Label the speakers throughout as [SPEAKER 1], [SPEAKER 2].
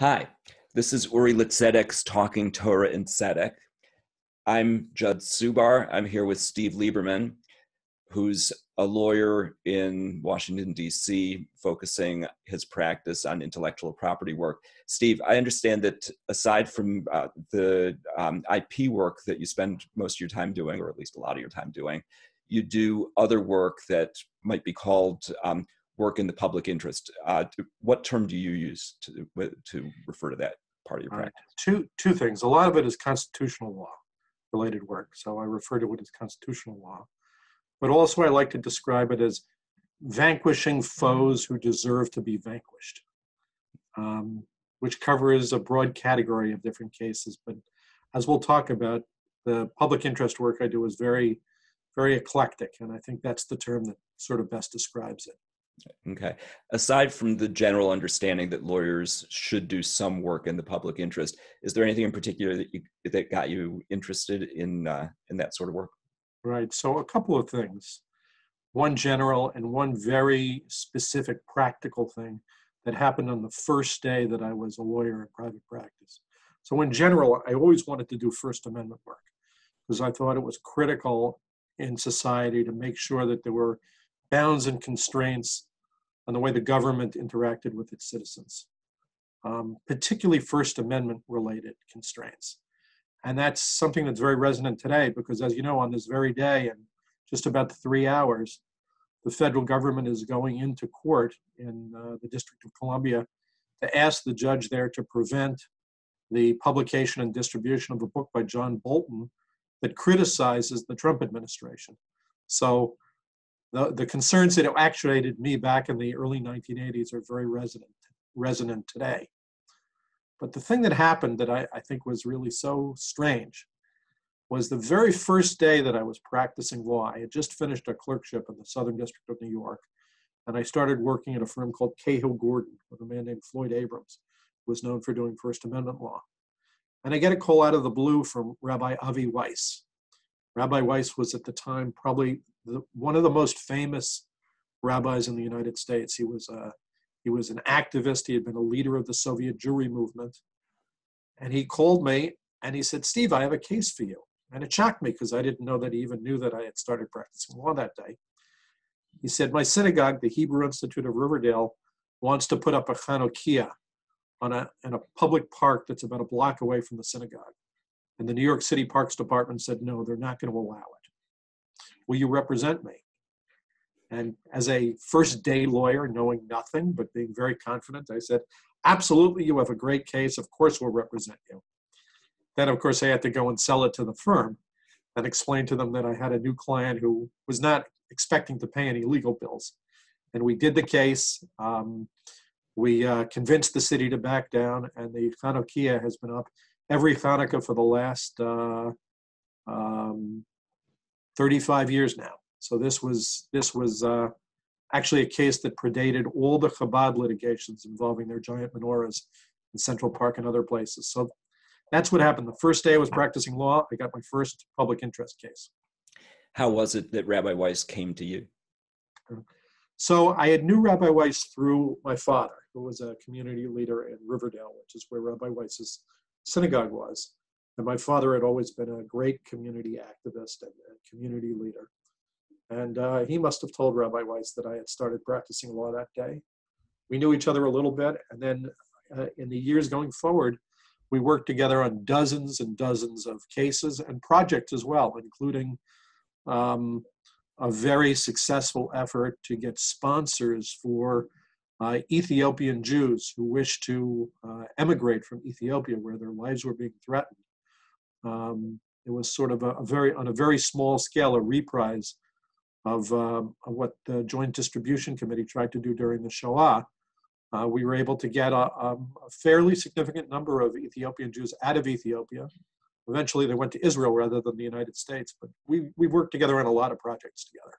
[SPEAKER 1] Hi, this is Uri L'Tzedek's Talking Torah and Tzedek. I'm Judry Subar. I'm here with Steve Lieberman, who's a lawyer in Washington, D.C., focusing his practice on intellectual property work. Steve, I understand that aside from the IP work that you spend most of your time doing, or at least a lot of your time doing, you do other work that might be called work in the public interest. What term do you use to refer to that part of your practice?
[SPEAKER 2] Two things. A lot of it is constitutional law related work, so I refer to it as constitutional law. But also I like to describe it as vanquishing foes who deserve to be vanquished, which covers a broad category of different cases. But as we'll talk about, the public interest work I do is very, very eclectic, and I think that's the term that sort of best describes it.
[SPEAKER 1] Okay. Aside from the general understanding that lawyers should do some work in the public interest, is there anything in particular that got you interested in that sort of work?
[SPEAKER 2] Right. So a couple of things. One general and one very specific practical thing that happened on the first day that I was a lawyer in private practice. So in general, I always wanted to do First Amendment work because I thought it was critical in society to make sure that there were bounds and constraints on the way the government interacted with its citizens, particularly First Amendment related constraints. And that's something that's very resonant today because, as you know, on this very day in just about 3 hours, the federal government is going into court in the District of Columbia to ask the judge there to prevent the publication and distribution of a book by John Bolton that criticizes the Trump administration. So the concerns that actuated me back in the early 1980s are very resonant today. But the thing that happened that I think was really so strange was the very first day that I was practicing law. I had just finished a clerkship in the Southern District of New York, and I started working at a firm called Cahill Gordon with a man named Floyd Abrams, who was known for doing First Amendment law. And I get a call out of the blue from Rabbi Avi Weiss. Rabbi Weiss was at the time probably one of the most famous rabbis in the United States. He was an activist. He had been a leader of the Soviet Jewry movement. And he called me and he said, "Steve, I have a case for you." And it shocked me because I didn't know that he even knew that I had started practicing law that day. He said, "My synagogue, the Hebrew Institute of Riverdale, wants to put up a Chanukiah in a public park that's about a block away from the synagogue. And the New York City Parks Department said, no, they're not going to allow it. Will you represent me?" And as a first day lawyer, knowing nothing, but being very confident, I said, "Absolutely, you have a great case. Of course, we'll represent you." Then, of course, I had to go and sell it to the firm and explain to them that I had a new client who was not expecting to pay any legal bills. And we did the case. We convinced the city to back down, and the Chanukiah has been up every Hanukkah for the last 35 years now. So this was actually a case that predated all the Chabad litigations involving their giant menorahs in Central Park and other places. So that's what happened. The first day I was practicing law, I got my first public interest case.
[SPEAKER 1] How was it that Rabbi Weiss came to you?
[SPEAKER 2] So I had knew Rabbi Weiss through my father, who was a community leader in Riverdale, which is where Rabbi Weiss's synagogue was. And my father had always been a great community activist and community leader. And he must have told Rabbi Weiss that I had started practicing law that day. We knew each other a little bit. And then in the years going forward, we worked together on dozens and dozens of cases and projects as well, including a very successful effort to get sponsors for Ethiopian Jews who wish to emigrate from Ethiopia, where their lives were being threatened. It was sort of on a very small scale, a reprise of what the Joint Distribution Committee tried to do during the Shoah. We were able to get a fairly significant number of Ethiopian Jews out of Ethiopia. Eventually, they went to Israel rather than the United States, but we worked together on a lot of projects together.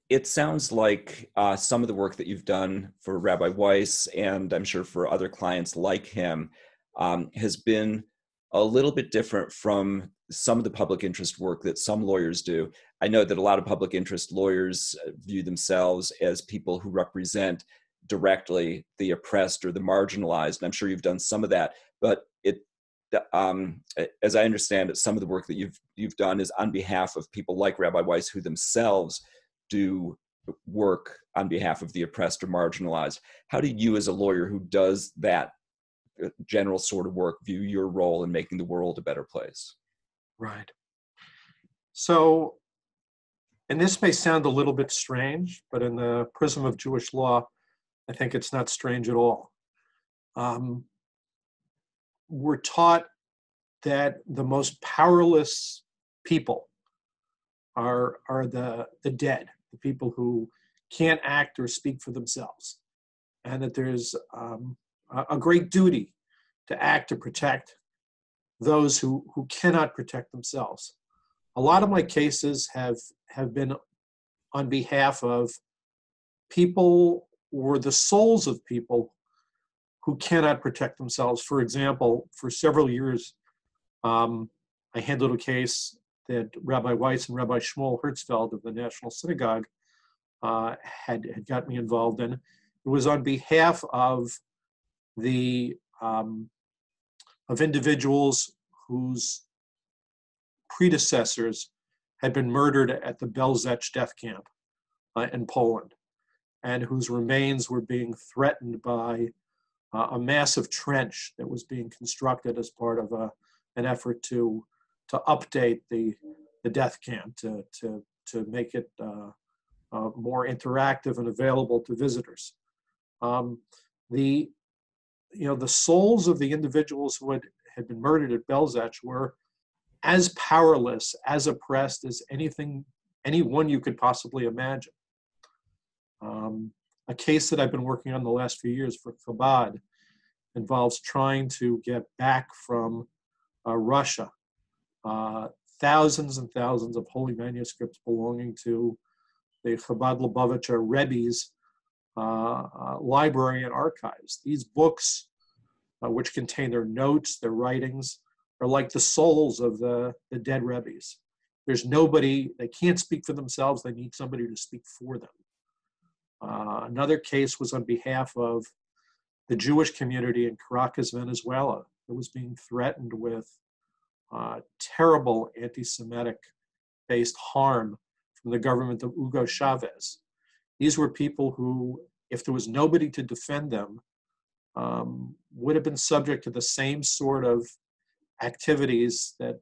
[SPEAKER 1] It sounds like some of the work that you've done for Rabbi Weiss, and I'm sure for other clients like him, has been a little bit different from some of the public interest work that some lawyers do. I know that a lot of public interest lawyers view themselves as people who represent directly the oppressed or the marginalized. And I'm sure you've done some of that, but as I understand it, some of the work that you've done is on behalf of people like Rabbi Weiss, who themselves do work on behalf of the oppressed or marginalized. How do you, as a lawyer who does that general sort of work, view your role in making the world a better place?
[SPEAKER 2] Right. So, and this may sound a little bit strange, but in the prism of Jewish law, I think it's not strange at all. We're taught that the most powerless people are the dead, the people who can't act or speak for themselves, and that there's a great duty to act to protect those who cannot protect themselves. A lot of my cases have been on behalf of people or the souls of people who cannot protect themselves. For example, for several years, I handled a case that Rabbi Weiss and Rabbi Shmuel Herzfeld of the National Synagogue had got me involved in. It was on behalf of of individuals whose predecessors had been murdered at the Belzec death camp in Poland, and whose remains were being threatened by a massive trench that was being constructed as part of an effort to update the death camp, to make it more interactive and available to visitors. The souls of the individuals who had been murdered at Belzec were as powerless, as oppressed as anyone you could possibly imagine. A case that I've been working on the last few years for Chabad involves trying to get back from Russia thousands and thousands of holy manuscripts belonging to the Chabad Lubavitcher Rebbe's library and archives. These books, which contain their notes, their writings, are like the souls of the dead Rebbe's. There's nobody, they can't speak for themselves, they need somebody to speak for them. Another case was on behalf of the Jewish community in Caracas, Venezuela, that was being threatened with terrible anti-Semitic-based harm from the government of Hugo Chavez. These were people who, if there was nobody to defend them, would have been subject to the same sort of activities that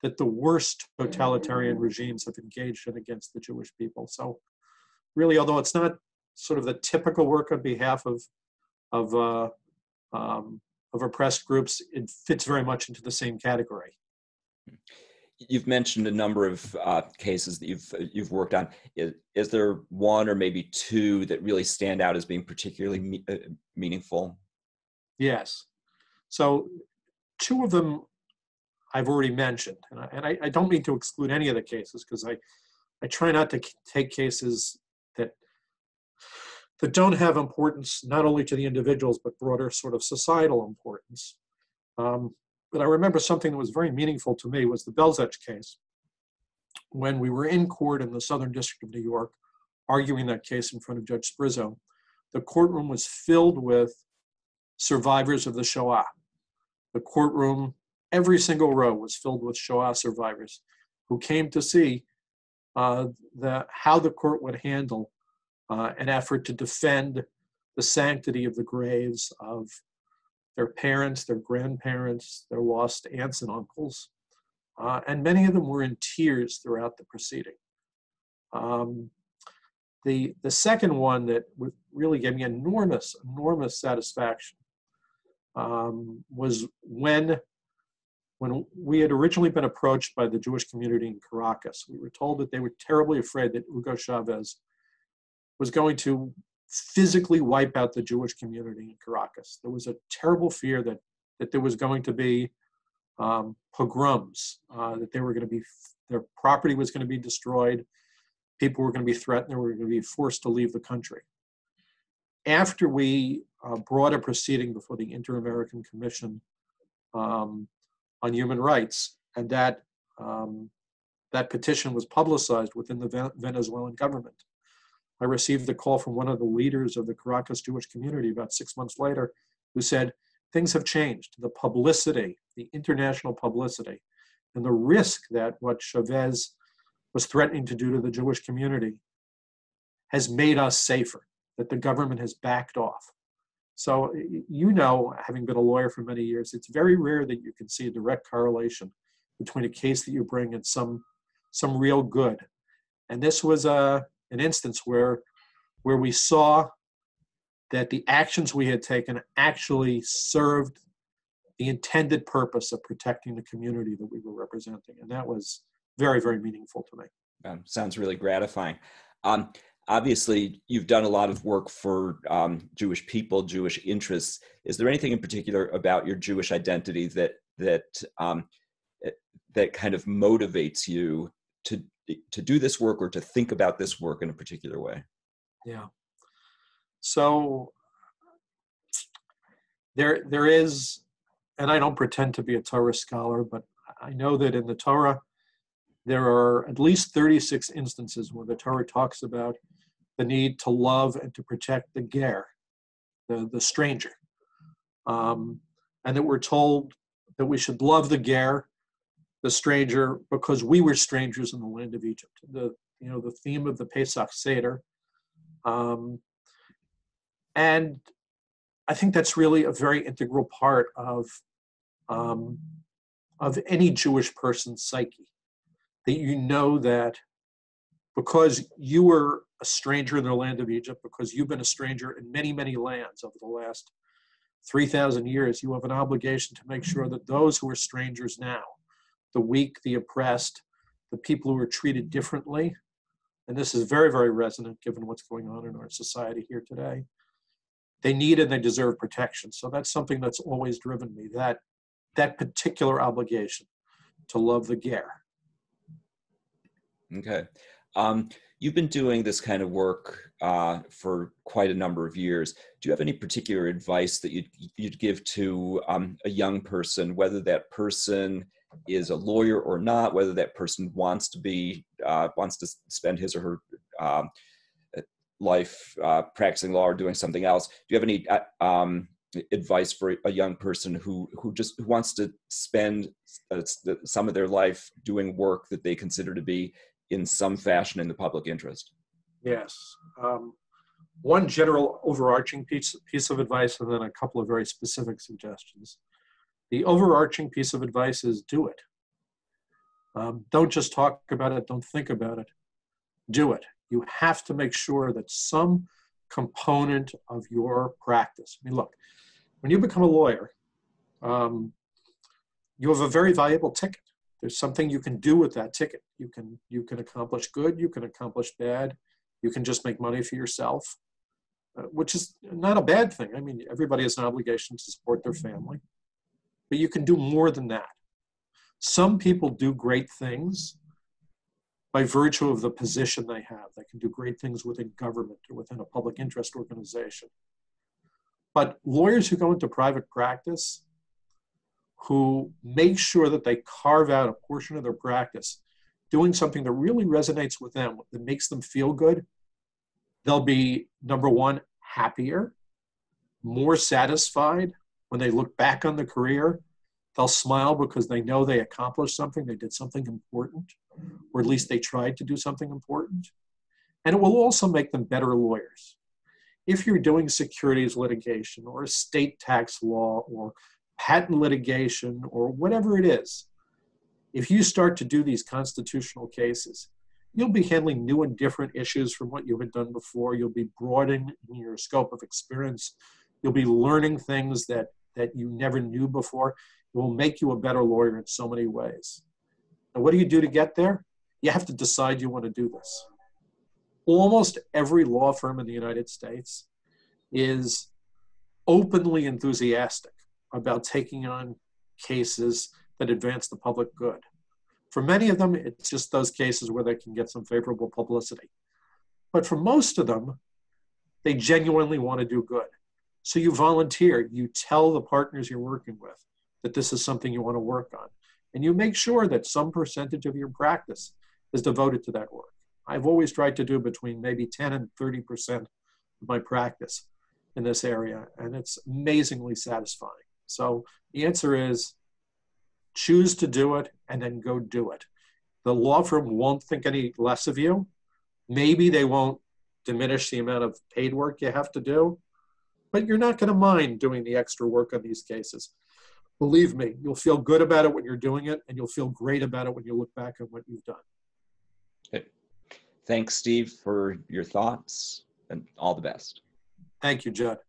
[SPEAKER 2] the worst totalitarian regimes have engaged in against the Jewish people. So really, although it's not sort of the typical work on behalf of oppressed groups, it fits very much into the same category.
[SPEAKER 1] You've mentioned a number of cases that you've worked on. Is there one or maybe two that really stand out as being particularly meaningful?
[SPEAKER 2] Yes. So two of them I've already mentioned, and I don't mean to exclude any of the cases, because I try not to take cases that don't have importance not only to the individuals but broader sort of societal importance. But I remember something that was very meaningful to me was the Belzec case. When we were in court in the Southern District of New York, arguing that case in front of Judge Sprizzo, the courtroom was filled with survivors of the Shoah. The courtroom, every single row was filled with Shoah survivors who came to see how the court would handle an effort to defend the sanctity of the graves of their parents, their grandparents, their lost aunts and uncles. And many of them were in tears throughout the proceeding. The second one that really gave me enormous satisfaction was when we had originally been approached by the Jewish community in Caracas. We were told that they were terribly afraid that Hugo Chavez was going to physically wipe out the Jewish community in Caracas. There was a terrible fear that there was going to be pogroms, that their property was going to be destroyed, people were going to be threatened, they were going to be forced to leave the country. After we brought a proceeding before the Inter-American Commission on Human Rights, and that petition was publicized within the Venezuelan government, I received a call from one of the leaders of the Caracas Jewish community about 6 months later, who said, things have changed. The publicity, the international publicity, and the risk that what Chavez was threatening to do to the Jewish community has made us safer, that the government has backed off. So, you know, having been a lawyer for many years, it's very rare that you can see a direct correlation between a case that you bring and some real good. And this was an instance where we saw that the actions we had taken actually served the intended purpose of protecting the community that we were representing. And that was very, very meaningful to me.
[SPEAKER 1] Sounds really gratifying. Obviously, you've done a lot of work for Jewish people, Jewish interests. Is there anything in particular about your Jewish identity that kind of motivates you to do this work or to think about this work in a particular way?
[SPEAKER 2] Yeah. So there is, and I don't pretend to be a Torah scholar, but I know that in the Torah, there are at least 36 instances where the Torah talks about the need to love and to protect the ger, the stranger. And that we're told that we should love the ger, the stranger, because we were strangers in the land of Egypt. The theme of the Pesach Seder. And I think that's really a very integral part of any Jewish person's psyche. That you know that because you were a stranger in the land of Egypt, because you've been a stranger in many, many lands over the last 3,000 years, you have an obligation to make sure that those who are strangers now, the weak, the oppressed, the people who are treated differently, and this is very, very resonant given what's going on in our society here today, they need and they deserve protection. So that's something that's always driven me, that particular obligation to love the ger.
[SPEAKER 1] Okay. You've been doing this kind of work for quite a number of years. Do you have any particular advice that you'd give to a young person, whether that person is a lawyer or not, whether that person wants to spend his or her life practicing law or doing something else? Do you have any advice for a young person who wants to spend some of their life doing work that they consider to be in some fashion in the public interest?
[SPEAKER 2] Yes. One general overarching piece of advice, and then a couple of very specific suggestions. The overarching piece of advice is do it. Don't just talk about it, don't think about it. Do it. You have to make sure that some component of your practice, I mean, look, when you become a lawyer, you have a very valuable ticket. There's something you can do with that ticket. You can accomplish good, you can accomplish bad, you can just make money for yourself, which is not a bad thing. I mean, everybody has an obligation to support their family, but you can do more than that. Some people do great things by virtue of the position they have. They can do great things within government or within a public interest organization. But lawyers who go into private practice, who make sure that they carve out a portion of their practice, doing something that really resonates with them, that makes them feel good, they'll be, number one, happier, more satisfied. When they look back on the career, they'll smile because they know they accomplished something, they did something important, or at least they tried to do something important. And it will also make them better lawyers. If you're doing securities litigation or estate tax law or patent litigation or whatever it is, if you start to do these constitutional cases, you'll be handling new and different issues from what you had done before. You'll be broadening your scope of experience. You'll be learning things that you never knew before. It will make you a better lawyer in so many ways. And what do you do to get there? You have to decide you want to do this. Almost every law firm in the United States is openly enthusiastic about taking on cases that advance the public good. For many of them, it's just those cases where they can get some favorable publicity. But for most of them, they genuinely want to do good. So you volunteer, you tell the partners you're working with that this is something you want to work on. And you make sure that some percentage of your practice is devoted to that work. I've always tried to do between maybe 10 and 30% of my practice in this area, and it's amazingly satisfying. So the answer is choose to do it and then go do it. The law firm won't think any less of you. Maybe they won't diminish the amount of paid work you have to do, but you're not going to mind doing the extra work on these cases. Believe me, you'll feel good about it when you're doing it, and you'll feel great about it when you look back on what you've done.
[SPEAKER 1] Okay. Thanks, Steve, for your thoughts, and all the best.
[SPEAKER 2] Thank you, Judd.